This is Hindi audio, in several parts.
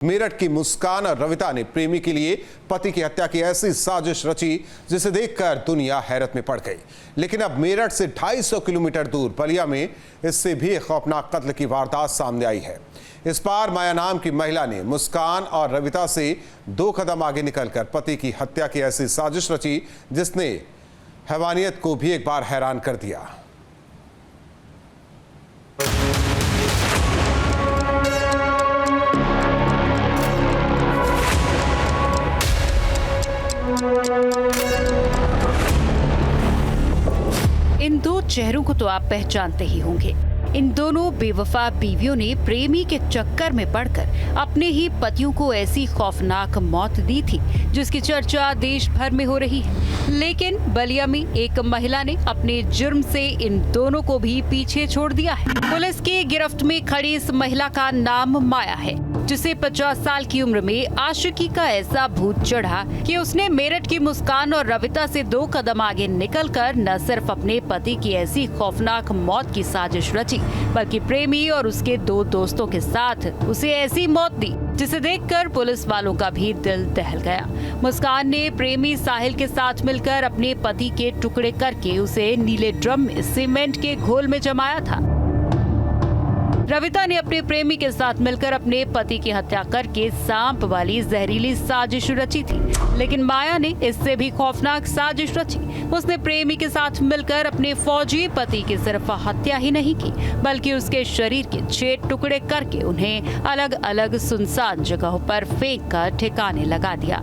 मेरठ की मुस्कान और रविता ने प्रेमी के लिए पति की हत्या की ऐसी साजिश रची जिसे देखकर दुनिया हैरत में पड़ गई। लेकिन अब मेरठ से 250 किलोमीटर दूर बलिया में इससे भी खौफनाक कत्ल की वारदात सामने आई है। इस बार माया नाम की महिला ने मुस्कान और रविता से 2 कदम आगे निकलकर पति की हत्या की ऐसी साजिश रची जिसने हैवानियत को भी एक बार हैरान कर दिया। इन दो चेहरों को तो आप पहचानते ही होंगे। इन दोनों बेवफा बीवियों ने प्रेमी के चक्कर में पड़कर अपने ही पतियों को ऐसी खौफनाक मौत दी थी जिसकी चर्चा देश भर में हो रही है। लेकिन बलिया में एक महिला ने अपने जुर्म से इन दोनों को भी पीछे छोड़ दिया है। पुलिस की गिरफ्त में खड़ी इस महिला का नाम माया है, जिसे 50 साल की उम्र में आशिकी का ऐसा भूत चढ़ा कि उसने मेरठ की मुस्कान और रविता से 2 कदम आगे निकलकर न सिर्फ अपने पति की ऐसी खौफनाक मौत की साजिश रची, बल्कि प्रेमी और उसके 2 दोस्तों के साथ उसे ऐसी मौत दी जिसे देखकर पुलिस वालों का भी दिल दहल गया। मुस्कान ने प्रेमी साहिल के साथ मिलकर अपने पति के टुकड़े करके उसे नीले ड्रम में सीमेंट के घोल में जमाया था। रविता ने अपने प्रेमी के साथ मिलकर अपने पति की हत्या करके सांप वाली जहरीली साजिश रची थी। लेकिन माया ने इससे भी खौफनाक साजिश रची। उसने प्रेमी के साथ मिलकर अपने फौजी पति की सिर्फ हत्या ही नहीं की, बल्कि उसके शरीर के 6 टुकड़े करके उन्हें अलग अलग सुनसान जगहों पर फेंक कर ठिकाने लगा दिया।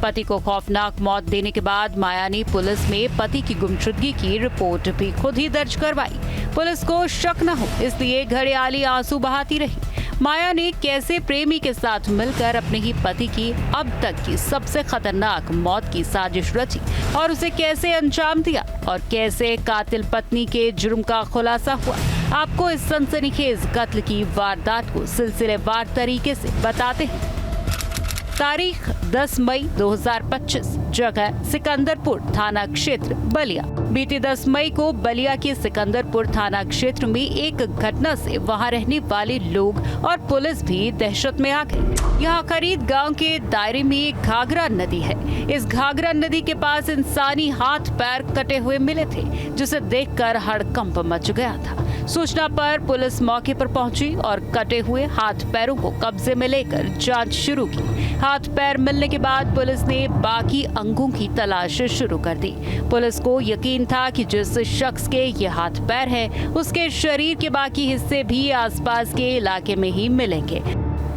पति को खौफनाक मौत देने के बाद माया ने पुलिस में पति की गुमशुदगी की रिपोर्ट भी खुद ही दर्ज करवाई। पुलिस को शक न हो इसलिए घड़ियाली आंसू बहाती रही। माया ने कैसे प्रेमी के साथ मिलकर अपने ही पति की अब तक की सबसे खतरनाक मौत की साजिश रची और उसे कैसे अंजाम दिया और कैसे कातिल पत्नी के जुर्म का खुलासा हुआ, आपको इस सनसनीखेज कत्ल की वारदात को सिलसिलेवार तरीके से बताते हैं। तारीख 10 मई 2025, जगह सिकंदरपुर थाना क्षेत्र बलिया। बीती 10 मई को बलिया के सिकंदरपुर थाना क्षेत्र में एक घटना से वहां रहने वाले लोग और पुलिस भी दहशत में आ गई। यहाँ खरीद गांव के दायरे में एक घाघरा नदी है। इस घाघरा नदी के पास इंसानी हाथ पैर कटे हुए मिले थे, जिसे देखकर हड़कंप मच गया था। सूचना पर पुलिस मौके पर पहुंची और कटे हुए हाथ पैरों को कब्जे में लेकर जांच शुरू की। हाथ पैर मिलने के बाद पुलिस ने बाकी अंगों की तलाश शुरू कर दी। पुलिस को यकीन था कि जिस शख्स के ये हाथ पैर हैं, उसके शरीर के बाकी हिस्से भी आसपास के इलाके में ही मिलेंगे।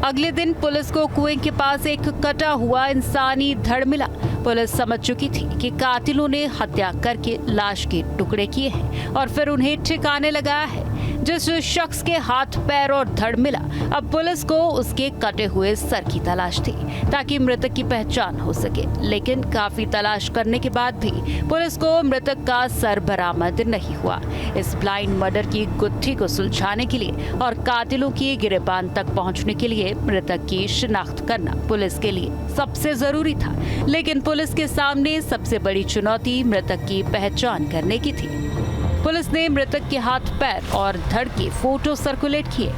अगले दिन पुलिस को कुएं के पास एक कटा हुआ इंसानी धड़ मिला। पुलिस समझ चुकी थी कि कातिलों ने हत्या करके लाश के टुकड़े किए हैं और फिर उन्हें ठिकाने लगाया है। जिस शख्स के हाथ पैर और धड़ मिला, अब पुलिस को उसके कटे हुए सर की तलाश थी ताकि मृतक की पहचान हो सके। लेकिन काफी तलाश करने के बाद भी पुलिस को मृतक का सर बरामद नहीं हुआ। इस ब्लाइंड मर्डर की गुत्थी को सुलझाने के लिए और कातिलों की गिरबान तक पहुंचने के लिए मृतक की शिनाख्त करना पुलिस के लिए सबसे जरूरी था। लेकिन पुलिस के सामने सबसे बड़ी चुनौती मृतक की पहचान करने की थी। पुलिस ने मृतक के हाथ पैर और धड़ के फोटो सर्कुलेट किए,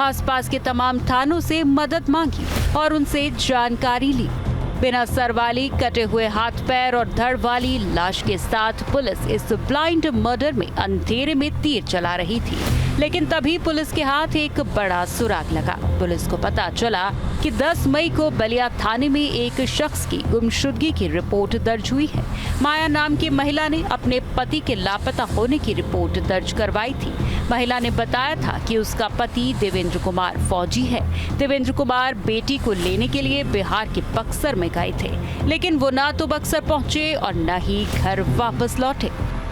आसपास के तमाम थानों से मदद मांगी और उनसे जानकारी ली। बिना सर वाली, कटे हुए हाथ पैर और धड़ वाली लाश के साथ पुलिस इस ब्लाइंड मर्डर में अंधेरे में तीर चला रही थी। लेकिन तभी पुलिस के हाथ एक बड़ा सुराग लगा। पुलिस को पता चला कि 10 मई को बलिया थाने में एक शख्स की गुमशुदगी की रिपोर्ट दर्ज हुई है। माया नाम की महिला ने अपने पति के लापता होने की रिपोर्ट दर्ज करवाई थी। महिला ने बताया था कि उसका पति देवेंद्र कुमार फौजी है। देवेंद्र कुमार बेटी को लेने के लिए बिहार के बक्सर में गए थे, लेकिन वो ना तो बक्सर पहुंचे और न ही घर वापस लौटे।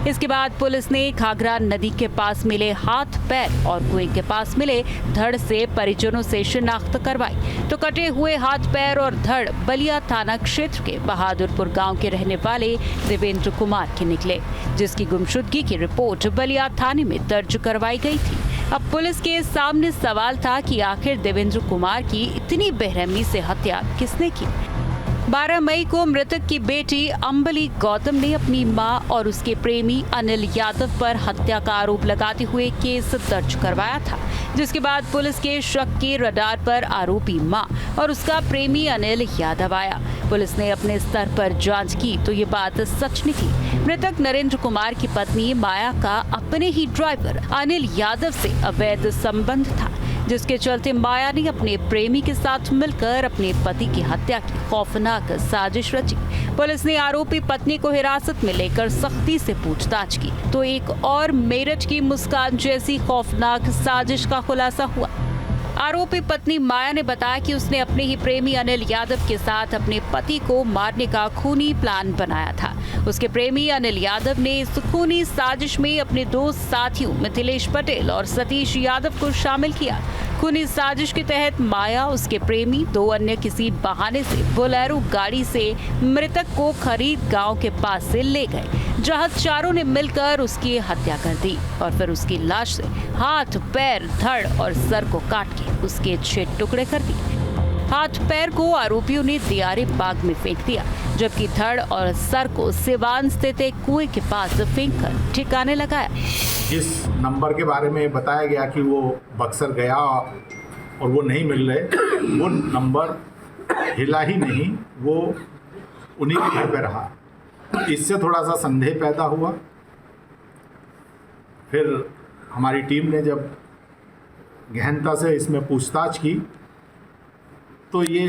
इसके बाद पुलिस ने घाघरा नदी के पास मिले हाथ पैर और कुएं के पास मिले धड़ से परिजनों से शिनाख्त करवाई तो कटे हुए हाथ पैर और धड़ बलिया थाना क्षेत्र के बहादुरपुर गांव के रहने वाले देवेंद्र कुमार के निकले, जिसकी गुमशुदगी की रिपोर्ट बलिया थाने में दर्ज करवाई गई थी। अब पुलिस के सामने सवाल था कि आखिर देवेंद्र कुमार की इतनी बेरहमी से हत्या किसने की। 12 मई को मृतक की बेटी अंबली गौतम ने अपनी मां और उसके प्रेमी अनिल यादव पर हत्या का आरोप लगाते हुए केस दर्ज करवाया था, जिसके बाद पुलिस के शक के रडार पर आरोपी मां और उसका प्रेमी अनिल यादव आया। पुलिस ने अपने स्तर पर जांच की तो ये बात सच निकली। मृतक नरेंद्र कुमार की पत्नी माया का अपने ही ड्राइवर अनिल यादव से अवैध संबंध था, जिसके चलते माया ने अपने प्रेमी के साथ मिलकर अपने पति की हत्या की खौफनाक साजिश रची। पुलिस ने आरोपी पत्नी को हिरासत में लेकर सख्ती से पूछताछ की तो एक और मेरठ की मुस्कान जैसी खौफनाक साजिश का खुलासा हुआ। आरोपी पत्नी माया ने बताया कि उसने अपने ही प्रेमी अनिल यादव के साथ अपने पति को मारने का खूनी प्लान बनाया था। उसके प्रेमी अनिल यादव ने इस खूनी साजिश में अपने दो साथियों मिथिलेश पटेल और सतीश यादव को शामिल किया। खूनी साजिश के तहत माया, उसके प्रेमी, दो अन्य किसी बहाने से बोलेरो गाड़ी से मृतक को खरीद गांव के पास से ले गए, जहां चारों ने मिलकर उसकी हत्या कर दी और फिर उसकी लाश से हाथ, पैर, धड़ और सर को काट के उसके 6 टुकड़े कर दिए। हाथ पैर को आरोपियों ने दियारे बाग में फेंक दिया, जबकि धड़ और सर को सिवान स्थित एक कुएं के पास फेंककर ठिकाने लगाया। जिस नंबर के बारे में बताया गया कि वो बक्सर गया और वो नहीं मिल रहे, वो नंबर हिला ही नहीं, वो उन्हीं के घर पे रहा। इससे थोड़ा सा संदेह पैदा हुआ। फिर हमारी टीम ने जब गहनता से इसमें पूछताछ की तो ये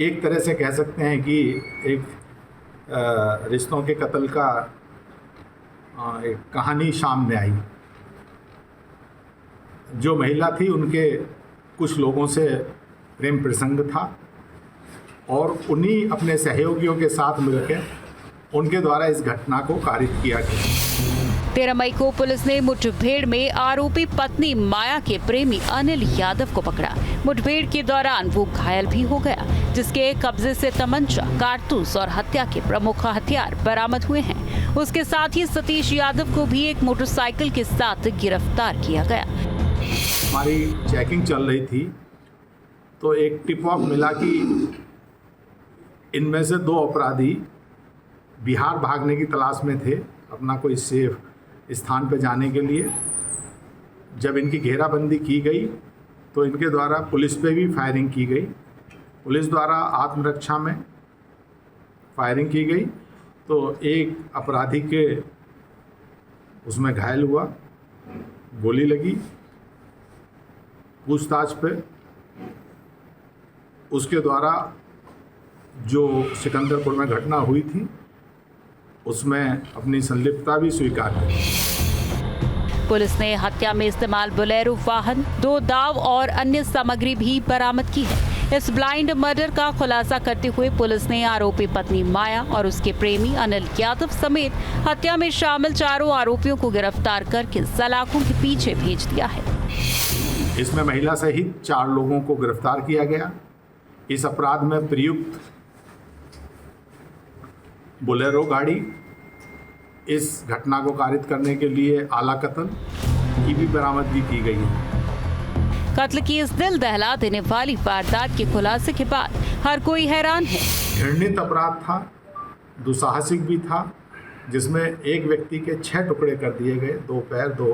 एक तरह से कह सकते हैं कि एक रिश्तों के कत्ल का एक कहानी सामने आई। जो महिला थी उनके कुछ लोगों से प्रेम प्रसंग था और उन्हीं अपने सहयोगियों के साथ मिलकर उनके द्वारा इस घटना को कारित किया गया। 13 मई को पुलिस ने मुठभेड़ में आरोपी पत्नी माया के प्रेमी अनिल यादव को पकड़ा। मुठभेड़ के दौरान वो घायल भी हो गया, जिसके कब्जे से तमंचा, कारतूस और हत्या के प्रमुख हथियार बरामद हुए हैं। उसके साथ ही सतीश यादव को भी एक मोटरसाइकिल के साथ गिरफ्तार किया गया। हमारी चेकिंग चल रही थी तो एक टिप ऑफ मिला कि इनमें से 2 अपराधी बिहार भागने की तलाश में थे, अपना कोई सेफ स्थान पर जाने के लिए। जब इनकी घेराबंदी की गई तो इनके द्वारा पुलिस पे भी फायरिंग की गई। पुलिस द्वारा आत्मरक्षा में फायरिंग की गई तो एक अपराधी के उसमें घायल हुआ, गोली लगी। पूछताछ पे उसके द्वारा जो सिकंदरपुर में घटना हुई थी उसमें अपनी संलिप्तता भी स्वीकार की। पुलिस ने हत्या में इस्तेमाल बोलेरो वाहन, 2 दाव और अन्य सामग्री भी बरामद की है। इस ब्लाइंड मर्डर का खुलासा करते हुए पुलिस ने आरोपी पत्नी माया और उसके प्रेमी अनिल यादव समेत हत्या में शामिल 4 आरोपियों को गिरफ्तार करके सलाखों के पीछे भेज दिया है। इसमें महिला सहित 4 लोगों को गिरफ्तार किया गया। इस अपराध में प्रयुक्त बोलेरो गाड़ी, इस घटना को कारित करने के लिए आला कत्ल की भी बरामदगी की गई है। कत्ल की इस दिल दहला देने वाली वारदात के खुलासे के बाद हर कोई हैरान है। घृणित अपराध था, दुस्साहसिक भी था, जिसमें एक व्यक्ति के 6 टुकड़े कर दिए गए, 2 पैर, 2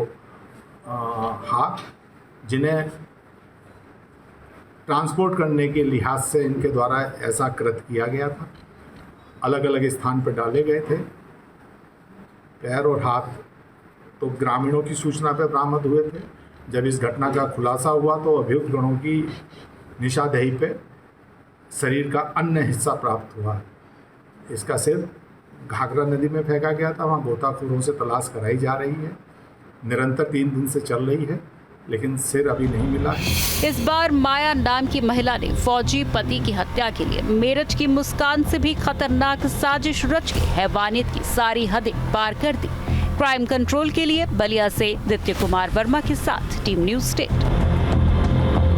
हाथ, जिन्हें ट्रांसपोर्ट करने के लिहाज से इनके द्वारा ऐसा कृत्य किया गया था। अलग अलग स्थान पर डाले गए थे। पैर और हाथ तो ग्रामीणों की सूचना पर बरामद हुए थे। जब इस घटना का खुलासा हुआ तो अभियुक्त गणों की निशानदेही पे शरीर का अन्य हिस्सा प्राप्त हुआ। इसका सिर घाघरा नदी में फेंका गया था। वहाँ गोताखोरों से तलाश कराई जा रही है, निरंतर 3 दिन से चल रही है, लेकिन सिर अभी नहीं मिला है। इस बार माया नाम की महिला ने फौजी पति की हत्या के लिए मेरठ की मुस्कान से भी खतरनाक साजिश रच के हैवानियत की सारी हदें पार कर दी। क्राइम कंट्रोल के लिए बलिया से दित्य कुमार वर्मा के साथ टीम न्यूज़ स्टेट।